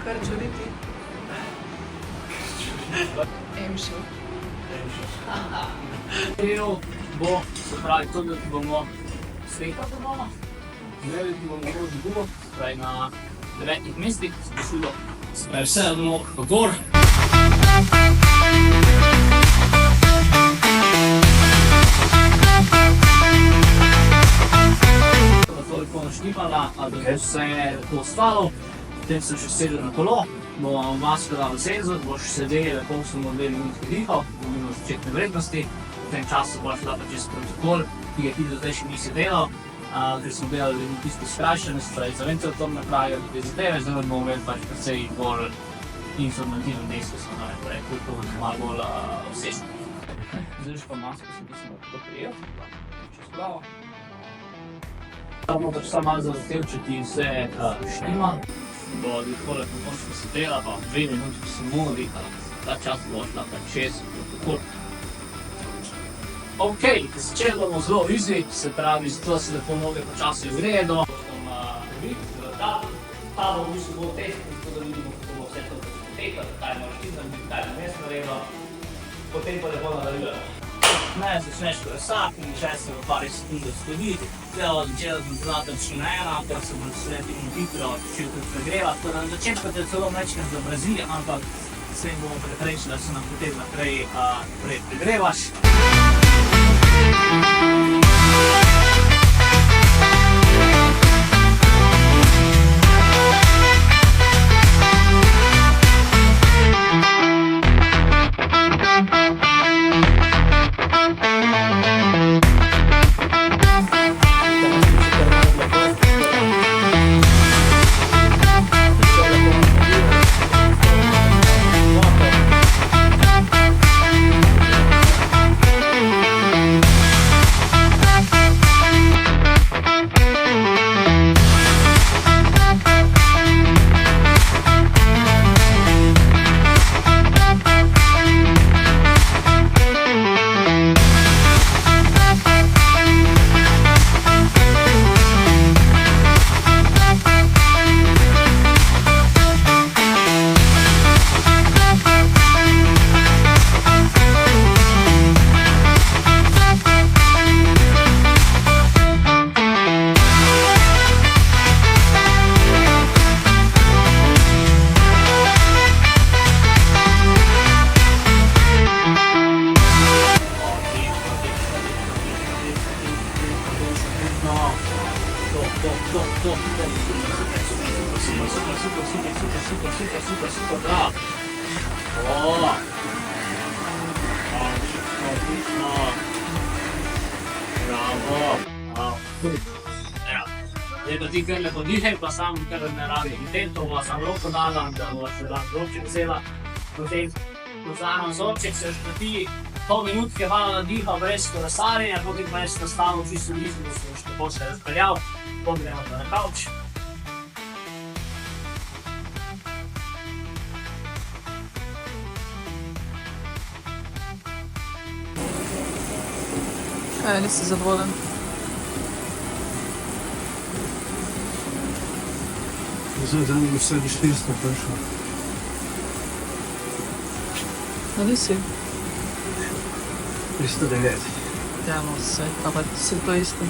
Kar čuditi. Emšo. Trenutek bo, se pravi, to, da bomo sveta ponovno. Zdaj bomo lahko zgubo, se pravi na 9 mestih, spošljivo. Se pravi vse od nog do gor. Toliko naštipala, da bo vse lepo ostalo. Potem sem še sedel na kolo, bomo masko dal v senzor, boš sedel lepo samo 2 minutki dihal, bomo začetne vrednosti. V tem času boš šla pa čez protokol, ki ga ti do zdaj še nisi delal, ker smo delali tisto skrajšane, se pravi za ventilatorne naprave, tudi za tebe, zdaj bomo imeli pač precej bolj informativno dejstvo, smo naprej, to bo malo bolj vsečno. Zdaj še pa masko sem pisal, da to prijel, čez pravo. Bomo pač samo malo zavrtel, če ti vse štima. Bo takole pokončno sedela, pa 2 minutki samo dihala. Ta čas bo šla pa čez protokol. Ok, začeli bomo zelo easy, se pravi, zato se lepo noge počasi ugredo. Ta bo v bistvu bolj test, zato da vidimo, kako bo vse to potekalo, kaj moraš ti narediti, kaj ne smeš narediti. Potem pa lepo nadaljujemo. Ne, začneš kolesati in še se v pari sekund zgodi. Zdaj začela sem znati še na ena, ker se bo začeti hitro tudi pregrevati. Tako da na začetku te celo mečkam zamrazi, ampak s tem bomo preprečili, da se nam potem naprej pregrevaš. Super, bravo. Odlično. Bravo. Zdaj pa ti kar lepo dihaj, pa sam kar ne rabi intentov, bo sam roko dala, da bo še dan robček vzela. Potem vzamem zobček, se že ti pol minutke malo nadihal brez kolesarjenja, potem pa jaz nastavil čisto blizu, da sem še lepo se razpeljal, potem gremo pa na kavč. Kaj, nisi zadovoljen? Zdaj dan bo vse 400 prišel. No nisi? 309. Ja, no vse, pa si to isto.